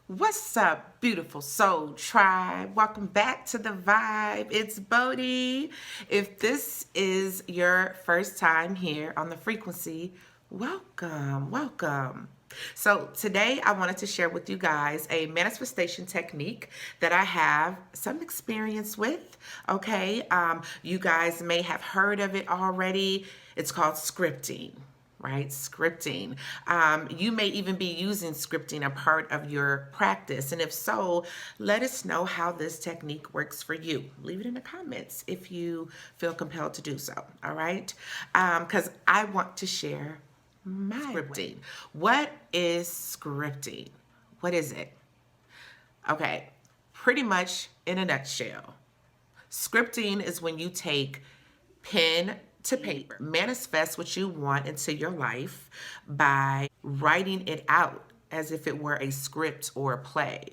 What's up, beautiful soul tribe? Welcome back to the vibe. It's Bodhi. If this is your first time here on the frequency, welcome. So today I wanted to share with you guys a manifestation technique that I have some experience with. Okay, you guys may have heard of it already. It's called scripting. Right? Scripting. You may even be using scripting a part of your practice. And if so, let us know how this technique works for you. Leave it in the comments if you feel compelled to do so. All right? Because I want to share my scripting. What is scripting? What is it? Okay, pretty much in a nutshell, scripting is when you take pen to paper, manifest what you want into your life by writing it out as if it were a script or a play.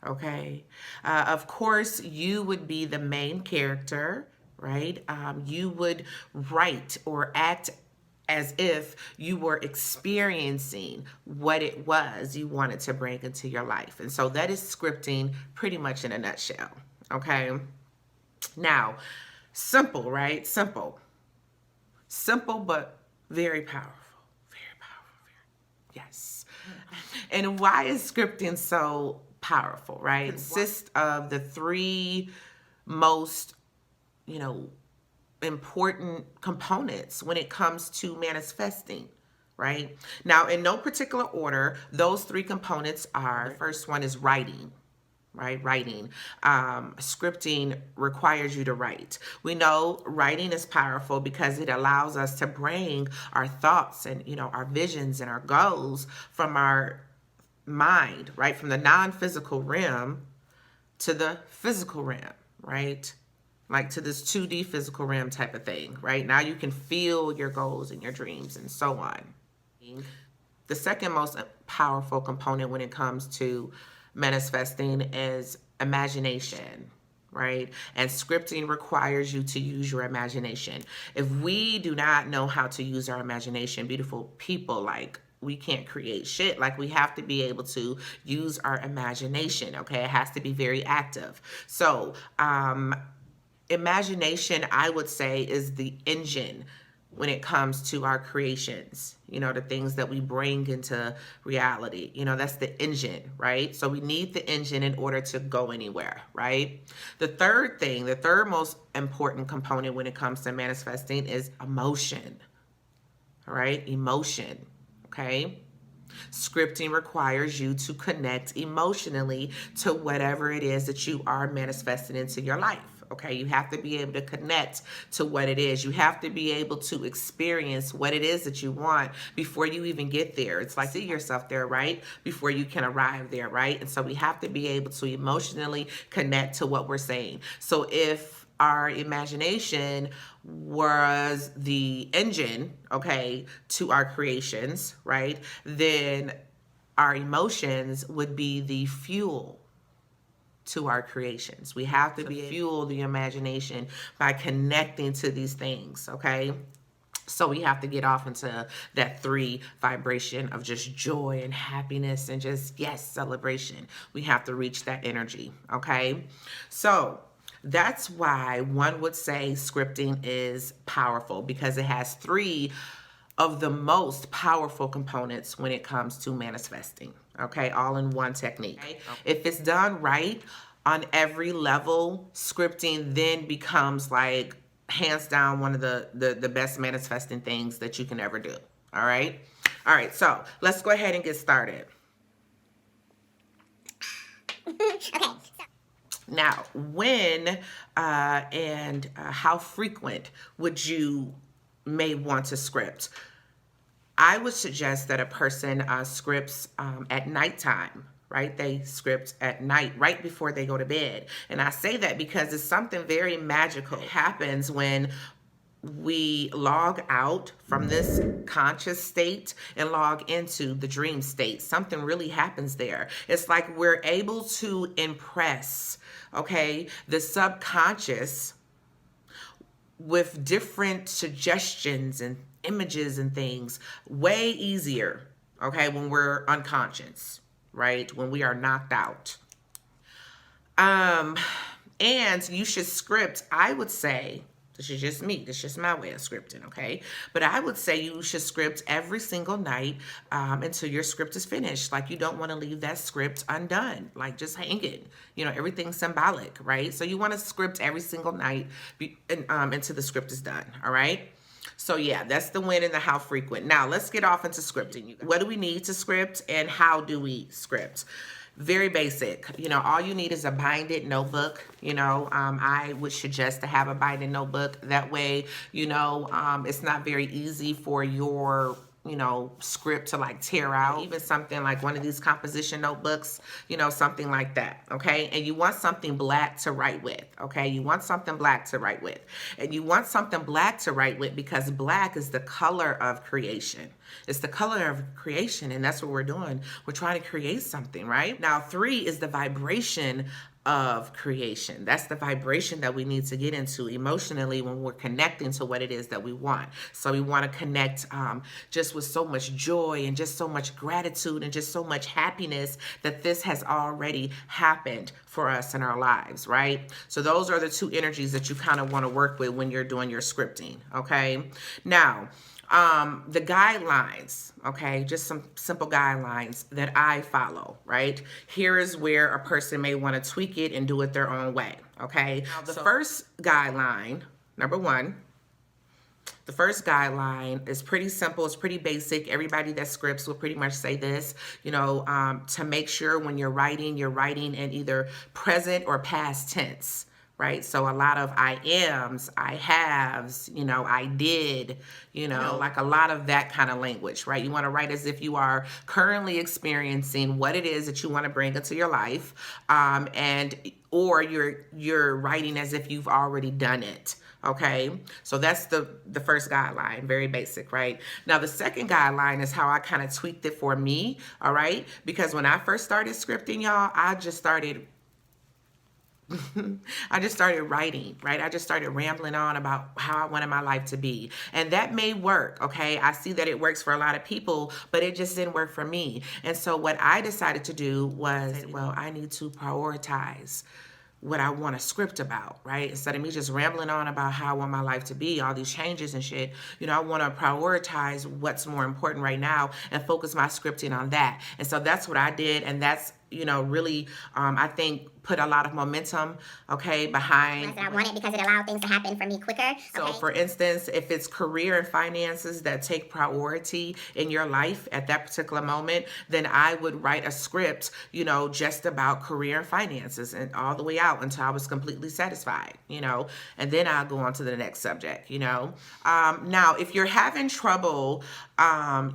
Okay. Of course, you would be the main character, right? You would write or act as if you were experiencing what it was you wanted to bring into your life. And so that is scripting pretty much in a nutshell. Okay. Now, simple, right? Simple, but very powerful. Very powerful. Yes. And why is scripting so powerful, right? It consists of the three most, important components when it comes to manifesting, right? Now, in no particular order, those three components are, the first one is writing. Right? Writing. Scripting requires you to write. We know writing is powerful because it allows us to bring our thoughts and, our visions and our goals from our mind, right? From the non-physical realm to the physical realm, right? Like to this 2D physical realm type of thing, right? Now you can feel your goals and your dreams and so on. The second most powerful component when it comes to manifesting is imagination, right? And scripting requires you to use your imagination. If we do not know how to use our imagination, beautiful people, like, we can't create shit. Like, we have to be able to use our imagination, okay? It has to be very active. So, imagination, I would say, is the engine when it comes to our creations, the things that we bring into reality. That's the engine, right? So we need the engine in order to go anywhere, right? The third most important component when it comes to manifesting is emotion, all right? Emotion, okay? Scripting requires you to connect emotionally to whatever it is that you are manifesting into your life. Okay, you have to be able to connect to what it is. You have to be able to experience what it is that you want before you even get there. It's like, see yourself there, right? Before you can arrive there, right? And so we have to be able to emotionally connect to what we're saying. So if our imagination was the engine, okay, to our creations, right, then our emotions would be the fuel to our creations. We have to be fuel the imagination by connecting to these things, okay? So we have to get off into that 3 vibration of just joy and happiness and just, yes, celebration. We have to reach that energy, okay? So that's why one would say scripting is powerful, because it has 3 of the most powerful components when it comes to manifesting, okay? All in one technique. Okay. If it's done right on every level, scripting then becomes like hands down one of the best manifesting things that you can ever do, all right? All right, so let's go ahead and get started. Okay. Now, when and how frequent would you may want to script? I would suggest that a person scripts at nighttime, right? They script at night, right before they go to bed. And I say that because it's something very magical that happens when we log out from this conscious state and log into the dream state. Something really happens there. It's like we're able to impress, okay, the subconscious with different suggestions and images and things way easier, okay, when we're unconscious. right? When we are knocked out. And you should script, I would say, this is just me, this is just my way of scripting, okay? But I would say you should script every single night until your script is finished. Like, you don't want to leave that script undone. Like, just hang it. You know, everything's symbolic, right? So you want to script every single night until the script is done, all right? So yeah, that's the when and the how frequent. Now let's get off into scripting. What do we need to script and how do we script? Very basic. You know, all you need is a binded notebook. You know, I would suggest to have a binded notebook. That way, you know, it's not very easy for your, you know, script to like tear out. Even something like one of these composition notebooks, you know, something like that, okay? And you want something black to write with, okay? You want something black to write with. And you want something black to write with because black is the color of creation. It's the color of creation, and that's what we're doing. We're trying to create something, right? Now, 3 is the vibration of creation. That's the vibration that we need to get into emotionally when we're connecting to what it is that we want. So we want to connect just with so much joy and just so much gratitude and just so much happiness that this has already happened for us in our lives, right? So those are the 2 energies that you kind of want to work with when you're doing your scripting, okay? Now, the guidelines, okay, just some simple guidelines that I follow, right? Here is where a person may want to tweak it and do it their own way, okay? Now, the first guideline, number 1, the first guideline is pretty simple. It's pretty basic. Everybody that scripts will pretty much say this, you know, to make sure when you're writing in either present or past tense. Right? So a lot of I ams, I haves, you know, I did, you know, like a lot of that kind of language, right? You want to write as if you are currently experiencing what it is that you want to bring into your life, or you're writing as if you've already done it. Okay, so that's the first guideline, very basic, right? Now, the second guideline is how I kind of tweaked it for me, all right? Because when I first started scripting, y'all, I just started writing, right? I just started rambling on about how I wanted my life to be. And that may work, okay? I see that it works for a lot of people, but it just didn't work for me. And so what I decided to do was, well, I need to prioritize what I want to script about, right? Instead of me just rambling on about how I want my life to be, all these changes and shit, you know, I want to prioritize what's more important right now and focus my scripting on that. And so that's what I did. And that's, you know, really, I think put a lot of momentum, okay, behind. I want it because it allowed things to happen for me quicker. Okay? So for instance, if it's career and finances that take priority in your life at that particular moment, then I would write a script, you know, just about career and finances and all the way out until I was completely satisfied, you know, and then I'll go on to the next subject, you know. Now, if you're having trouble,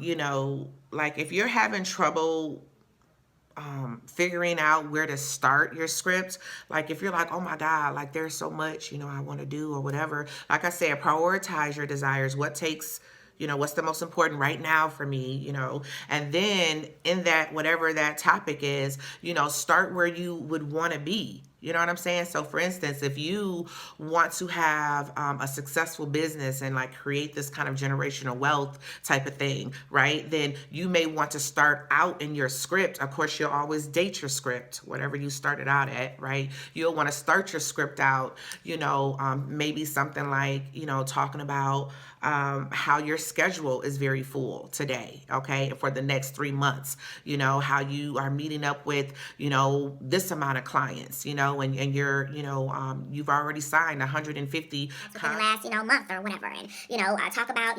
you know, like if you're having trouble figuring out where to start your script, like if you're like, oh my God, like there's so much, you know, I want to do or whatever, like I said, prioritize your desires. What takes, you know, what's the most important right now for me, you know, and then in that, whatever that topic is, you know, start where you would want to be. You know what I'm saying? So for instance, if you want to have a successful business and like create this kind of generational wealth type of thing, right? Then you may want to start out in your script. Of course, you'll always date your script, whatever you started out at, right? You'll want to start your script out, you know, maybe something like, you know, talking about how your schedule is very full today, okay, for the next 3 months, you know, how you are meeting up with, you know, this amount of clients, you know, and you're, you know, you've already signed 150 within the last, you know, month or whatever, and, you know, talk about,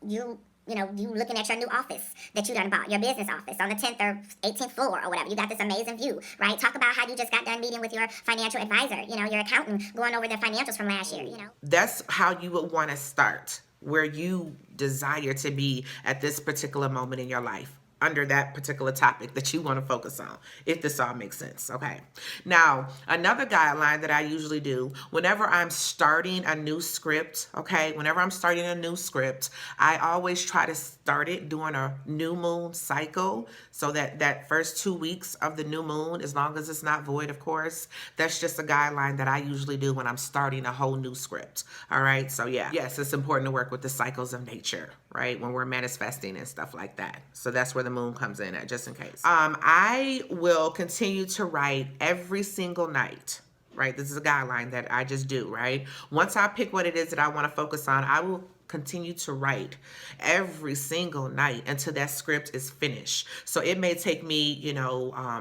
you looking at your new office that you done bought, your business office on the 10th or 18th floor or whatever. You got this amazing view, right? Talk about how you just got done meeting with your financial advisor, you know, your accountant, going over the financials from last year, you know. That's how you would want to start, where you desire to be at this particular moment in your life, under that particular topic that you want to focus on, if this all makes sense, okay? Now, another guideline that I usually do, whenever I'm starting a new script, okay, whenever I'm starting a new script, I always try to start it during a new moon cycle, so that first 2 weeks of the new moon, as long as it's not void, of course, that's just a guideline that I usually do when I'm starting a whole new script, all right? So yeah, yes, it's important to work with the cycles of nature, right? When we're manifesting and stuff like that. So that's where the moon comes in at, just in case. I will continue to write every single night, right? This is a guideline that I just do, right? Once I pick what it is that I want to focus on, I will continue to write every single night until that script is finished. So it may take me,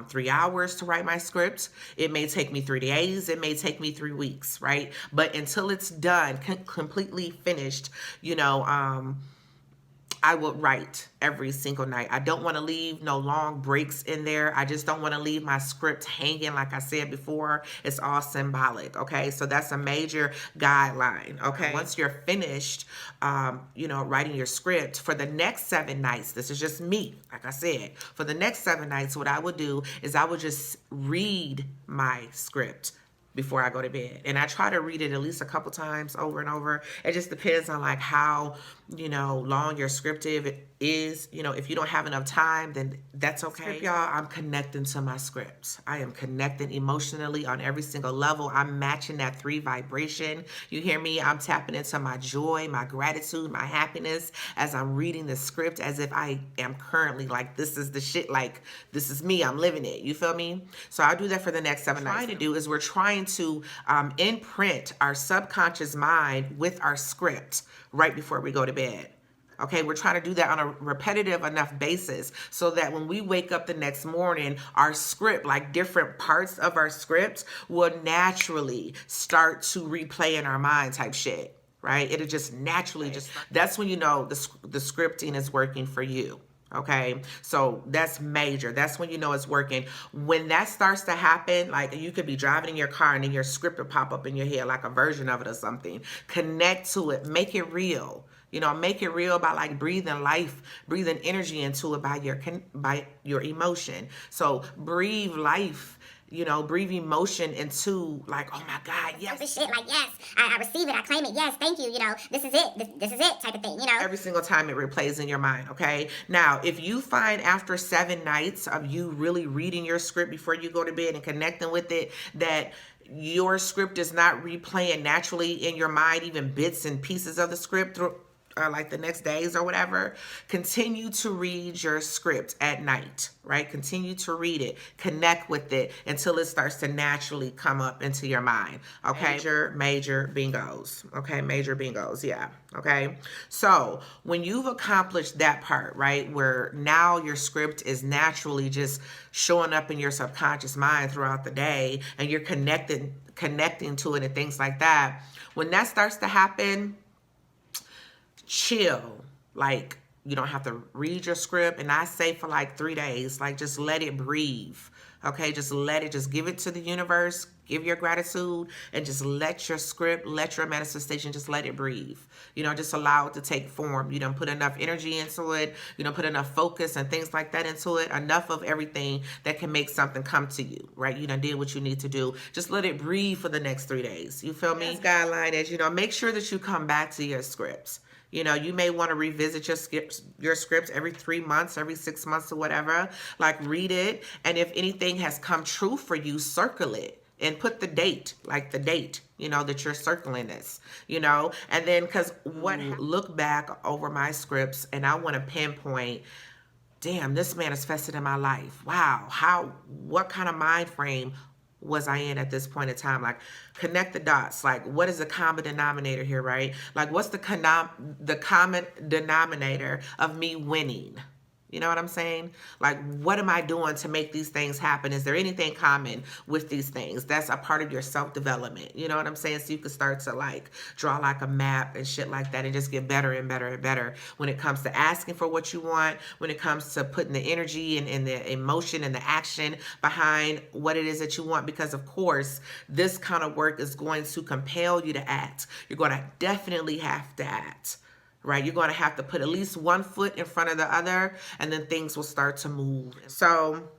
3 hours to write my script. It may take me 3 days. It may take me 3 weeks, right? But until it's done, completely finished, I would write every single night. I don't want to leave no long breaks in there. I just don't want to leave my script hanging. Like I said before, it's all symbolic. Okay. So that's a major guideline. Okay. Once you're finished, writing your script for the next 7 nights, this is just me. Like I said, for the next 7 nights, what I would do is I would just read my script before I go to bed. And I try to read it at least a couple times over and over. It just depends on like how, long your script is. If you don't have enough time, then that's okay. Y'all, I'm connecting to my scripts. I am connecting emotionally on every single level. I'm matching that 3 vibration. You hear me? I'm tapping into my joy, my gratitude, my happiness as I'm reading the script as if I am currently like, this is the shit, like this is me, I'm living it. You feel me? So I'll do that for the next 7 nights. What we're trying to do is we're trying to imprint our subconscious mind with our script right before we go to bed. Okay, we're trying to do that on a repetitive enough basis so that when we wake up the next morning, our script, like different parts of our script, will naturally start to replay in our mind type shit, right? It'll just naturally that's when you know the scripting is working for you. Okay, so that's major. That's when you know it's working. When that starts to happen, like you could be driving in your car and then your script will pop up in your head, like a version of it or something. Connect to it, make it real. Make it real by like breathing life, breathing energy into it by your emotion. So breathe life. Breathe emotion into like, oh my God, yes. This shit, like, yes, I receive it, I claim it, yes, thank you, this is it, this is it type of thing, Every single time it replays in your mind, okay? Now, if you find after 7 nights of you really reading your script before you go to bed and connecting with it, that your script is not replaying naturally in your mind, even bits and pieces of the script through like the next days or whatever, continue to read your script at night, right? Continue to read it, connect with it until it starts to naturally come up into your mind. Okay. Major bingos. Okay. Major bingos. Yeah. Okay. So when you've accomplished that part, right, where now your script is naturally just showing up in your subconscious mind throughout the day and you're connecting to it and things like that, when that starts to happen, chill. Like, you don't have to read your script. And I say for like 3 days, like just let it breathe. Okay, just give it to the universe, give your gratitude, and just let your script, let your manifestation, just let it breathe. Just allow it to take form. You don't put enough energy into it. You don't put enough focus and things like that into it. Enough of everything that can make something come to you, right? You done did what you need to do. Just let it breathe for the next 3 days. You feel me? Guideline is, make sure that you come back to your scripts. You may want to revisit your scripts every 3 months, every 6 months or whatever. Like read it. And if anything has come true for you, circle it and put the date, like the date, that you're circling this, and then look back over my scripts and I want to pinpoint, damn, this manifested in my life. Wow. What kind of mind frame was I in at this point in time? Like connect the dots. Like what is the common denominator here, right? Like what's the common denominator of me winning? You know what I'm saying? Like, what am I doing to make these things happen? Is there anything common with these things? That's a part of your self-development. You know what I'm saying? So you can start to like draw like a map and shit like that and just get better and better and better when it comes to asking for what you want, when it comes to putting the energy and the emotion and the action behind what it is that you want. Because of course, this kind of work is going to compel you to act. You're going to definitely have to act. Right? You're going to have to put at least one foot in front of the other, and then things will start to move. So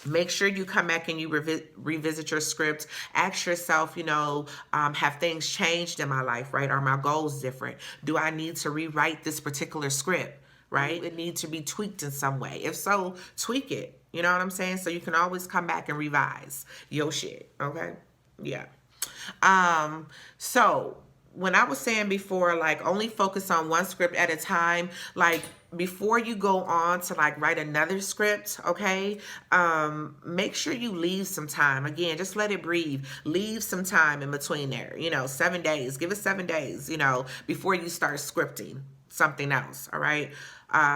make sure you come back and you revisit your script. Ask yourself, have things changed in my life, right? Are my goals different? Do I need to rewrite this particular script, right? It needs to be tweaked in some way. If so, tweak it. You know what I'm saying? So you can always come back and revise your shit, okay? Yeah. So when I was saying before, like only focus on one script at a time, like before you go on to like write another script, okay, make sure you leave some time. Again, just let it breathe. Leave some time in between there, 7 days. Give it 7 days, before you start scripting something else, all right?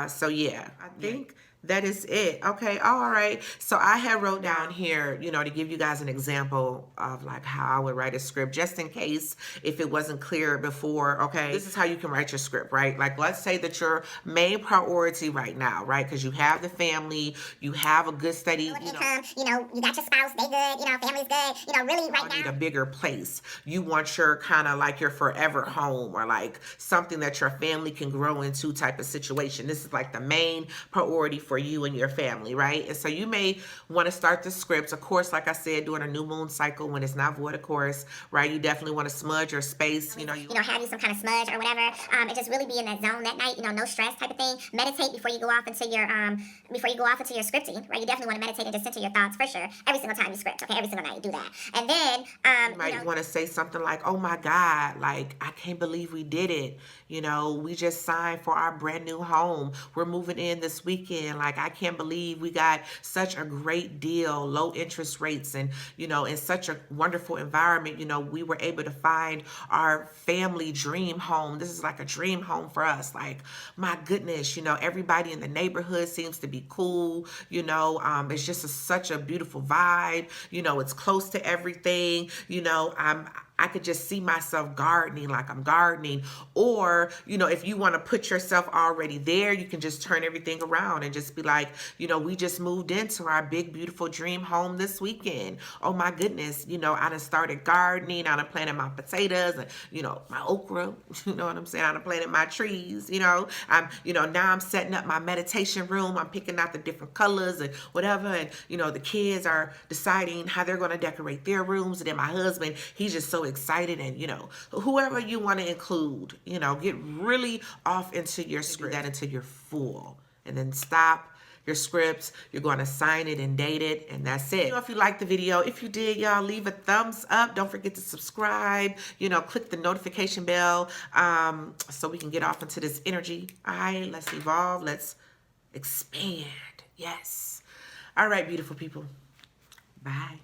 So yeah, I think that is it. Okay, all right. So I had wrote down here, to give you guys an example of like how I would write a script, just in case if it wasn't clear before. Okay, this is how you can write your script, right? Like, let's say that your main priority right now, right? Because you have the family, you have a good steady income, you got your spouse, they good, family's good, really right now. Need a bigger place. You want your kind of like your forever home, or like something that your family can grow into type of situation. This is like the main priority for you and your family, right? And so you may want to start the scripts, of course, like I said, during a new moon cycle when it's not void, of course, right? You definitely want to smudge your space, have you some kind of smudge or whatever, and just really be in that zone that night, no stress type of thing. Meditate before you go off into your scripting, right? You definitely want to meditate and just center your thoughts for sure. Every single time you script, okay? Every single night you do that. And then you might want to say something like, oh my God, like I can't believe we did it. We just signed for our brand new home. We're moving in this weekend. Like, I can't believe we got such a great deal, low interest rates, and, in such a wonderful environment. We were able to find our family dream home. This is like a dream home for us. Like, my goodness, everybody in the neighborhood seems to be cool. It's just such a beautiful vibe. It's close to everything. I could just see myself gardening, like I'm gardening. Or, if you want to put yourself already there, you can just turn everything around and just be like, we just moved into our big, beautiful dream home this weekend. Oh my goodness, I done started gardening, I done planted my potatoes and, my okra, you know what I'm saying? I done planted my trees, now I'm setting up my meditation room. I'm picking out the different colors and whatever. And, the kids are deciding how they're going to decorate their rooms. And then my husband, he's just so excited. And whoever you want to include, get really off into your script, that until you're full, and then stop your scripts. You're going to sign it and date it, and that's it. If you liked the video, if you did, y'all, leave a thumbs up. Don't forget to subscribe. Click the notification bell, so we can get off into this energy. All right, let's evolve, let's expand. Yes. All right, beautiful people. Bye.